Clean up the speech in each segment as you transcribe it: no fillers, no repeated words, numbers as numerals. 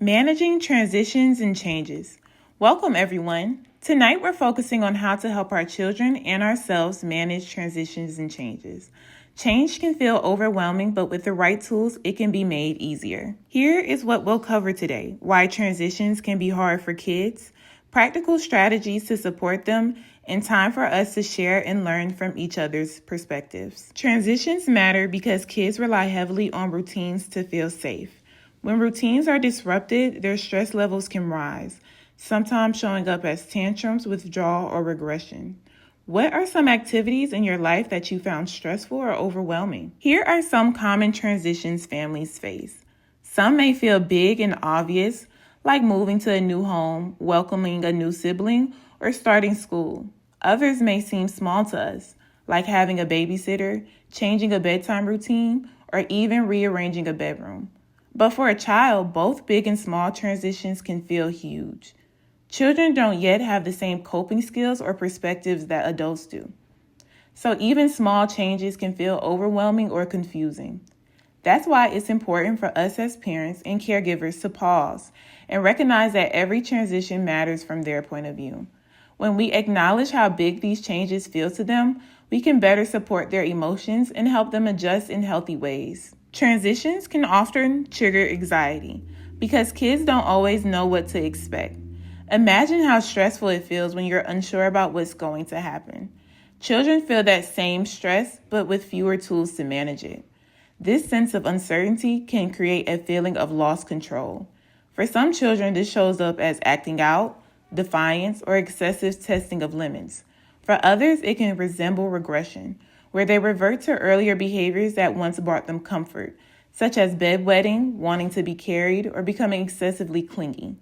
Managing transitions and changes. Welcome, everyone. Tonight, we're focusing on how to help our children and ourselves manage transitions and changes. Change can feel overwhelming, but with the right tools, it can be made easier. Here is what we'll cover today: why transitions can be hard for kids, practical strategies to support them, and time for us to share and learn from each other's perspectives. Transitions matter because kids rely heavily on routines to feel safe. When routines are disrupted, their stress levels can rise, sometimes showing up as tantrums, withdrawal, or regression. What are some activities in your life that you found stressful or overwhelming? Here are some common transitions families face. Some may feel big and obvious, like moving to a new home, welcoming a new sibling, or starting school. Others may seem small to us, like having a babysitter, changing a bedtime routine, or even rearranging a bedroom. But for a child, both big and small transitions can feel huge. Children don't yet have the same coping skills or perspectives that adults do. So even small changes can feel overwhelming or confusing. That's why it's important for us as parents and caregivers to pause and recognize that every transition matters from their point of view. When we acknowledge how big these changes feel to them, we can better support their emotions and help them adjust in healthy ways. Transitions can often trigger anxiety because kids don't always know what to expect. Imagine how stressful it feels when you're unsure about what's going to happen. Children feel that same stress, but with fewer tools to manage it. This sense of uncertainty can create a feeling of lost control. For some children, this shows up as acting out, defiance, or excessive testing of limits. For others, it can resemble regression, where they revert to earlier behaviors that once brought them comfort, such as bedwetting, wanting to be carried, or becoming excessively clingy.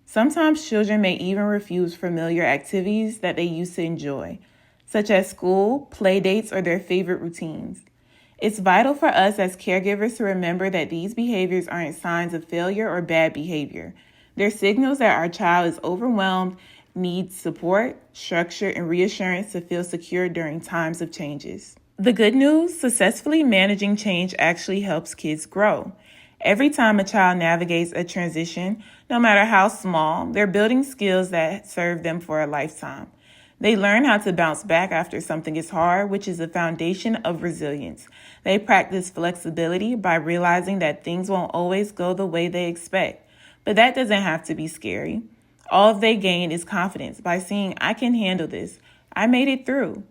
Sometimes children may even refuse familiar activities that they used to enjoy, such as school, play dates, or their favorite routines. It's vital for us as caregivers to remember that these behaviors aren't signs of failure or bad behavior. They're signals that our child is overwhelmed, needs support, structure, and reassurance to feel secure during times of changes. The good news: successfully managing change actually helps kids grow. Every time a child navigates a transition, no matter how small, they're building skills that serve them for a lifetime. They learn how to bounce back after something is hard, which is the foundation of resilience. They practice flexibility by realizing that things won't always go the way they expect. But that doesn't have to be scary. All they gain is confidence by seeing, I can handle this. I made it through.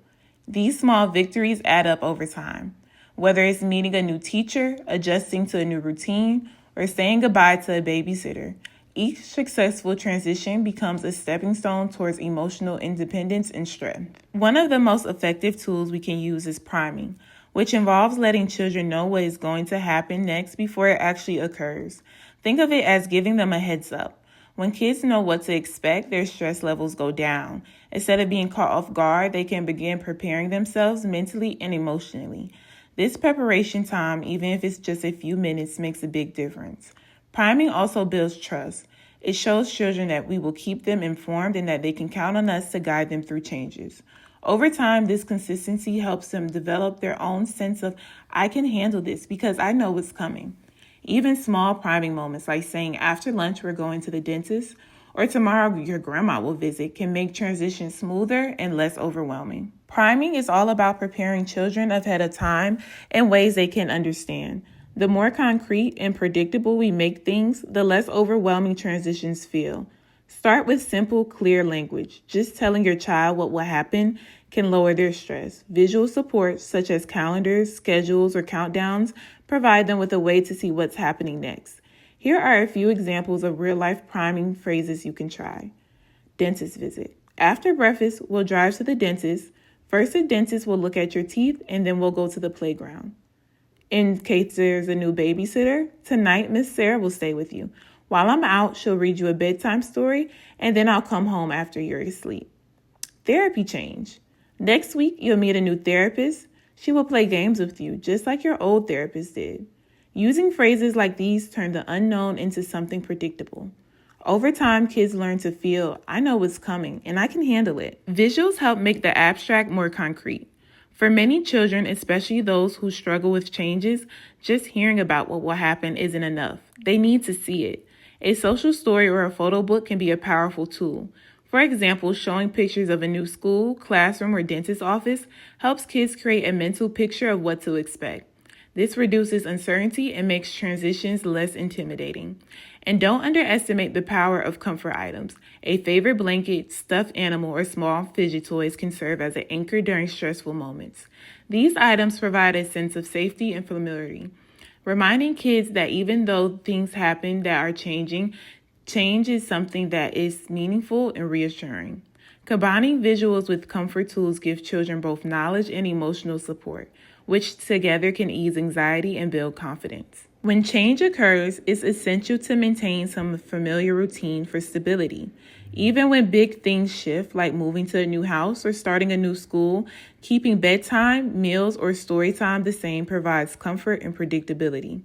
These small victories add up over time. Whether it's meeting a new teacher, adjusting to a new routine, or saying goodbye to a babysitter, each successful transition becomes a stepping stone towards emotional independence and strength. One of the most effective tools we can use is priming, which involves letting children know what is going to happen next before it actually occurs. Think of it as giving them a heads up. When kids know what to expect, their stress levels go down. Instead of being caught off guard, they can begin preparing themselves mentally and emotionally. This preparation time, even if it's just a few minutes, makes a big difference. Priming also builds trust. It shows children that we will keep them informed and that they can count on us to guide them through changes. Over time, this consistency helps them develop their own sense of, I can handle this because I know what's coming. Even small priming moments like saying, after lunch we're going to the dentist, or tomorrow your grandma will visit, can make transitions smoother and less overwhelming. Priming is all about preparing children ahead of time in ways they can understand. The more concrete and predictable we make things, the less overwhelming transitions feel. Start with simple, clear language. Just telling your child what will happen can lower their stress. Visual support, such as calendars, schedules, or countdowns, provide them with a way to see what's happening next. Here are a few examples of real-life priming phrases you can try. Dentist visit. After breakfast, we'll drive to the dentist. First, the dentist will look at your teeth, and then we'll go to the playground. In case there's a new babysitter, tonight Miss Sarah will stay with you. While I'm out, she'll read you a bedtime story, and then I'll come home after you're asleep. Therapy change. Next week, you'll meet a new therapist. She will play games with you, just like your old therapist did. Using phrases like these turn the unknown into something predictable. Over time, kids learn to feel, I know what's coming, and I can handle it. Visuals help make the abstract more concrete. For many children, especially those who struggle with changes, just hearing about what will happen isn't enough. They need to see it. A social story or a photo book can be a powerful tool. For example, showing pictures of a new school, classroom, or dentist's office helps kids create a mental picture of what to expect. This reduces uncertainty and makes transitions less intimidating. And don't underestimate the power of comfort items. A favorite blanket, stuffed animal, or small fidget toys can serve as an anchor during stressful moments. These items provide a sense of safety and familiarity, reminding kids that even though things happen that are changing, change is something that is meaningful and reassuring. Combining visuals with comfort tools gives children both knowledge and emotional support, which together can ease anxiety and build confidence. When change occurs, it's essential to maintain some familiar routine for stability. Even when big things shift, like moving to a new house or starting a new school, keeping bedtime, meals, or story time the same provides comfort and predictability.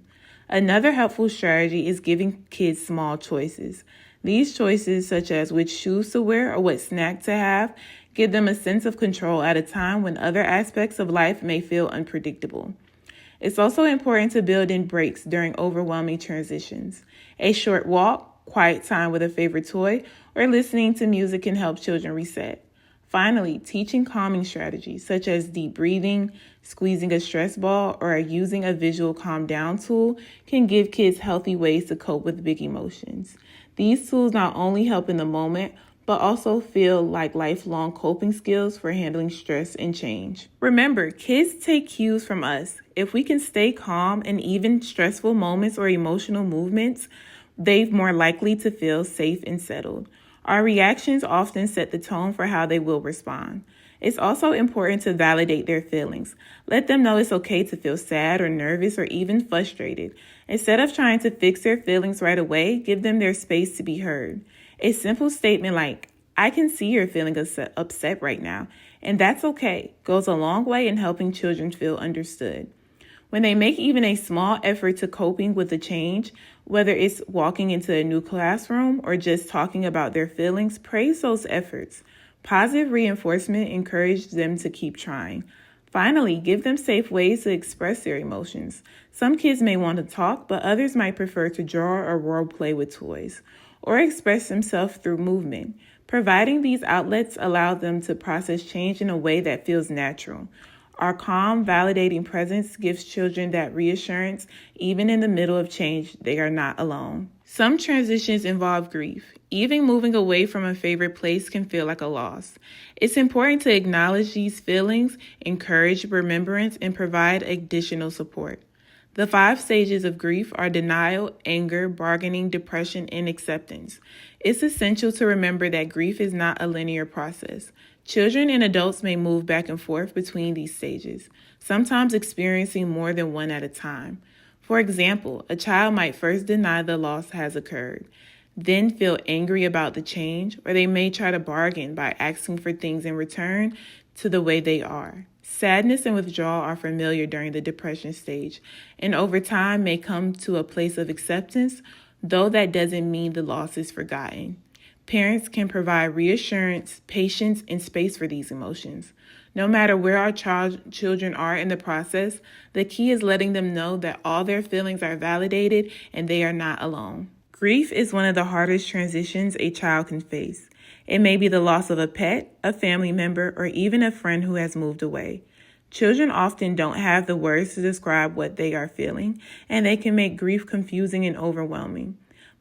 Another helpful strategy is giving kids small choices. These choices, such as which shoes to wear or what snack to have, give them a sense of control at a time when other aspects of life may feel unpredictable. It's also important to build in breaks during overwhelming transitions. A short walk, quiet time with a favorite toy, or listening to music can help children reset. Finally, teaching calming strategies such as deep breathing, squeezing a stress ball, or using a visual calm down tool can give kids healthy ways to cope with big emotions. These tools not only help in the moment, but also feel like lifelong coping skills for handling stress and change. Remember, kids take cues from us. If we can stay calm in even stressful moments or emotional movements, they're more likely to feel safe and settled. Our reactions often set the tone for how they will respond. It's also important to validate their feelings. Let them know it's okay to feel sad or nervous or even frustrated. Instead of trying to fix their feelings right away, give them their space to be heard. A simple statement like, "I can see you're feeling upset right now, and that's okay," goes a long way in helping children feel understood. When they make even a small effort to coping with the change, whether it's walking into a new classroom or just talking about their feelings, praise those efforts. Positive reinforcement encourages them to keep trying. Finally, give them safe ways to express their emotions. Some kids may want to talk, but others might prefer to draw or role play with toys, or express themselves through movement. Providing these outlets allows them to process change in a way that feels natural. Our calm, validating presence gives children that reassurance, even in the middle of change, they are not alone. Some transitions involve grief. Even moving away from a favorite place can feel like a loss. It's important to acknowledge these feelings, encourage remembrance, and provide additional support. The 5 stages of grief are denial, anger, bargaining, depression, and acceptance. It's essential to remember that grief is not a linear process. Children and adults may move back and forth between these stages, sometimes experiencing more than one at a time. For example, a child might first deny the loss has occurred, then feel angry about the change, or they may try to bargain by asking for things in return to the way they are. Sadness and withdrawal are familiar during the depression stage, and over time may come to a place of acceptance, though that doesn't mean the loss is forgotten. Parents can provide reassurance, patience, and space for these emotions. No matter where our children are in the process, the key is letting them know that all their feelings are validated and they are not alone. Grief is one of the hardest transitions a child can face. It may be the loss of a pet, a family member, or even a friend who has moved away. Children often don't have the words to describe what they are feeling, and they can make grief confusing and overwhelming.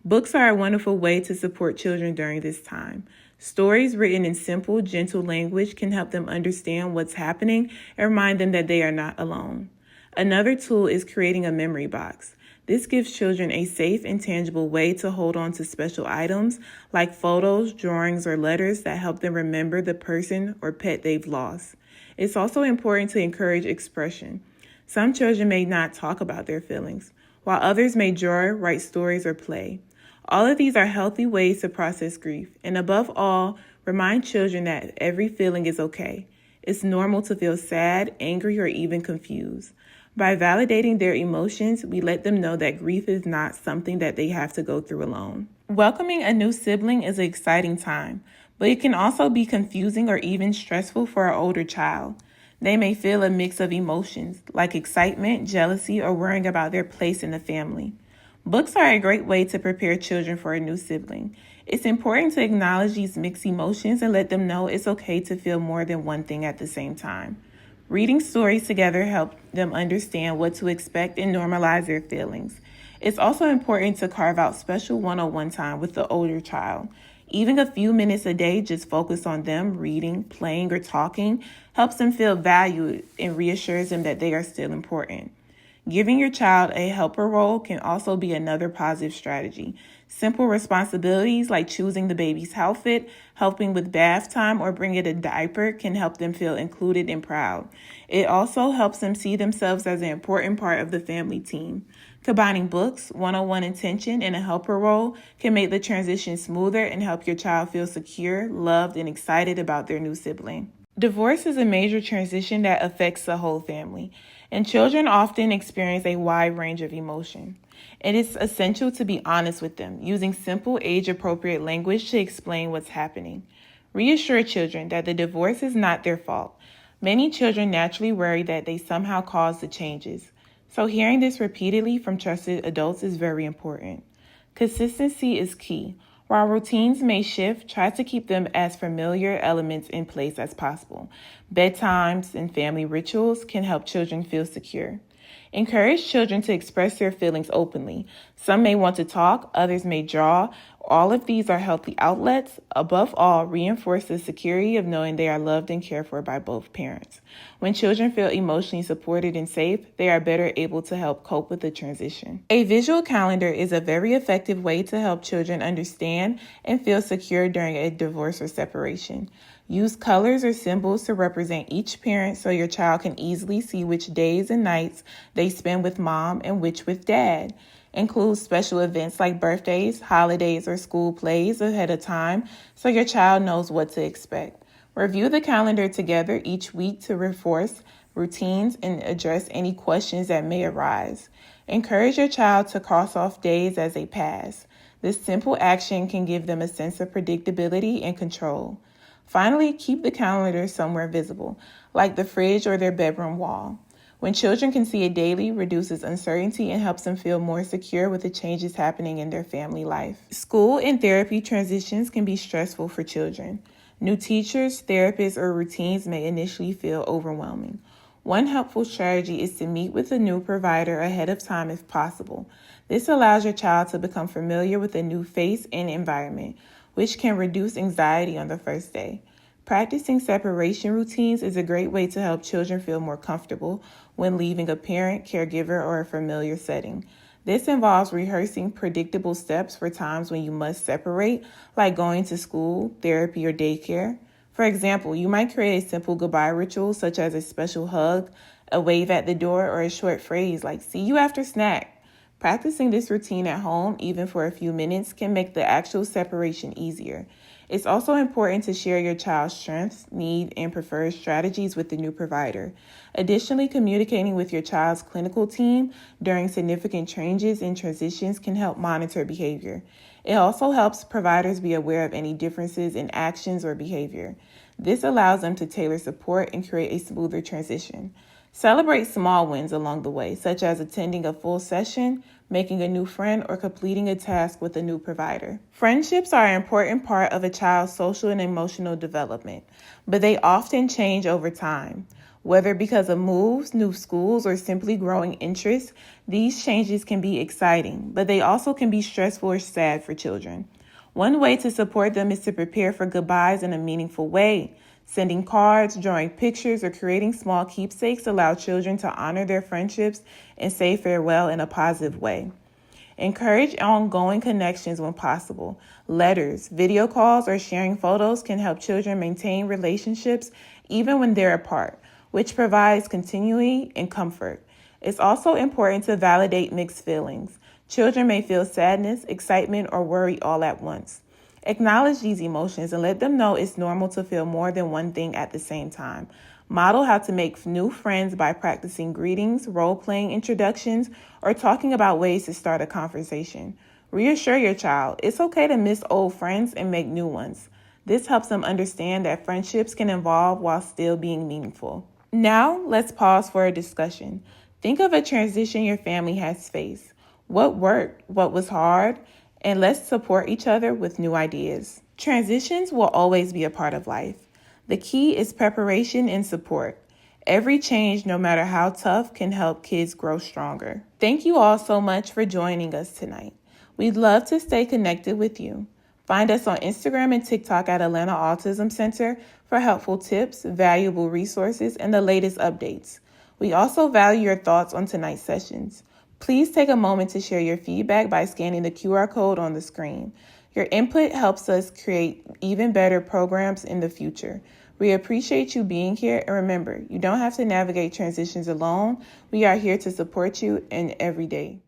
Books are a wonderful way to support children during this time. Stories written in simple, gentle language can help them understand what's happening and remind them that they are not alone. Another tool is creating a memory box. This gives children a safe and tangible way to hold on to special items like photos, drawings, or letters that help them remember the person or pet they've lost. It's also important to encourage expression. Some children may not talk about their feelings, while others may draw, write stories, or play. All of these are healthy ways to process grief, and above all, remind children that every feeling is okay. It's normal to feel sad, angry, or even confused. By validating their emotions, we let them know that grief is not something that they have to go through alone. Welcoming a new sibling is an exciting time, but it can also be confusing or even stressful for an older child. They may feel a mix of emotions, like excitement, jealousy, or worrying about their place in the family. Books are a great way to prepare children for a new sibling. It's important to acknowledge these mixed emotions and let them know it's okay to feel more than one thing at the same time. Reading stories together helps them understand what to expect and normalize their feelings. It's also important to carve out special one-on-one time with the older child. Even a few minutes a day just focus on them reading, playing, or talking helps them feel valued and reassures them that they are still important. Giving your child a helper role can also be another positive strategy. Simple responsibilities like choosing the baby's outfit, helping with bath time, or bringing a diaper can help them feel included and proud. It also helps them see themselves as an important part of the family team. Combining books, one-on-one attention, and a helper role can make the transition smoother and help your child feel secure, loved, and excited about their new sibling. Divorce is a major transition that affects the whole family, and children often experience a wide range of emotion. It is essential to be honest with them, using simple, age-appropriate language to explain what's happening. Reassure children that the divorce is not their fault. Many children naturally worry that they somehow caused the changes, so hearing this repeatedly from trusted adults is very important. Consistency is key. While routines may shift, try to keep them as familiar elements in place as possible. Bedtimes and family rituals can help children feel secure. Encourage children to express their feelings openly. Some may want to talk, others may draw. All of these are healthy outlets. Above all, reinforce the security of knowing they are loved and cared for by both parents. When children feel emotionally supported and safe, they are better able to help cope with the transition. A visual calendar is a very effective way to help children understand and feel secure during a divorce or separation. Use colors or symbols to represent each parent so your child can easily see which days and nights they spend with mom and which with dad. Include special events like birthdays, holidays, or school plays ahead of time so your child knows what to expect. Review the calendar together each week to reinforce routines and address any questions that may arise. Encourage your child to cross off days as they pass. This simple action can give them a sense of predictability and control. Finally, keep the calendar somewhere visible, like the fridge or their bedroom wall. When children can see it daily, reduces uncertainty and helps them feel more secure with the changes happening in their family life. School and therapy transitions can be stressful for children. New teachers, therapists, or routines may initially feel overwhelming. One helpful strategy is to meet with a new provider ahead of time if possible. This allows your child to become familiar with a new face and environment, which can reduce anxiety on the first day. Practicing separation routines is a great way to help children feel more comfortable when leaving a parent, caregiver, or a familiar setting. This involves rehearsing predictable steps for times when you must separate, like going to school, therapy, or daycare. For example, you might create a simple goodbye ritual such as a special hug, a wave at the door, or a short phrase like, "See you after snack." Practicing this routine at home, even for a few minutes, can make the actual separation easier. It's also important to share your child's strengths, needs, and preferred strategies with the new provider. Additionally, communicating with your child's clinical team during significant changes and transitions can help monitor behavior. It also helps providers be aware of any differences in actions or behavior. This allows them to tailor support and create a smoother transition. Celebrate small wins along the way, such as attending a full session, making a new friend, or completing a task with a new provider. Friendships are an important part of a child's social and emotional development, but they often change over time. Whether because of moves, new schools, or simply growing interests, these changes can be exciting, but they also can be stressful or sad for children. One way to support them is to prepare for goodbyes in a meaningful way. Sending cards, drawing pictures, or creating small keepsakes allow children to honor their friendships and say farewell in a positive way. Encourage ongoing connections when possible. Letters, video calls, or sharing photos can help children maintain relationships even when they're apart, which provides continuity and comfort. It's also important to validate mixed feelings. Children may feel sadness, excitement, or worry all at once. Acknowledge these emotions and let them know it's normal to feel more than one thing at the same time. Model how to make new friends by practicing greetings, role-playing introductions, or talking about ways to start a conversation. Reassure your child it's okay to miss old friends and make new ones. This helps them understand that friendships can evolve while still being meaningful. Now, let's pause for a discussion. Think of a transition your family has faced. what worked, what was hard, and let's support each other with new ideas. Transitions will always be a part of life. The key is preparation and support. Every change, no matter how tough, can help kids grow stronger. Thank you all so much for joining us tonight. We'd love to stay connected with you. Find us on Instagram and TikTok at Atlanta Autism Center for helpful tips, valuable resources, and the latest updates. We also value your thoughts on tonight's sessions. Please take a moment to share your feedback by scanning the QR code on the screen. Your input helps us create even better programs in the future. We appreciate you being here, and remember, you don't have to navigate transitions alone. We are here to support you in every day.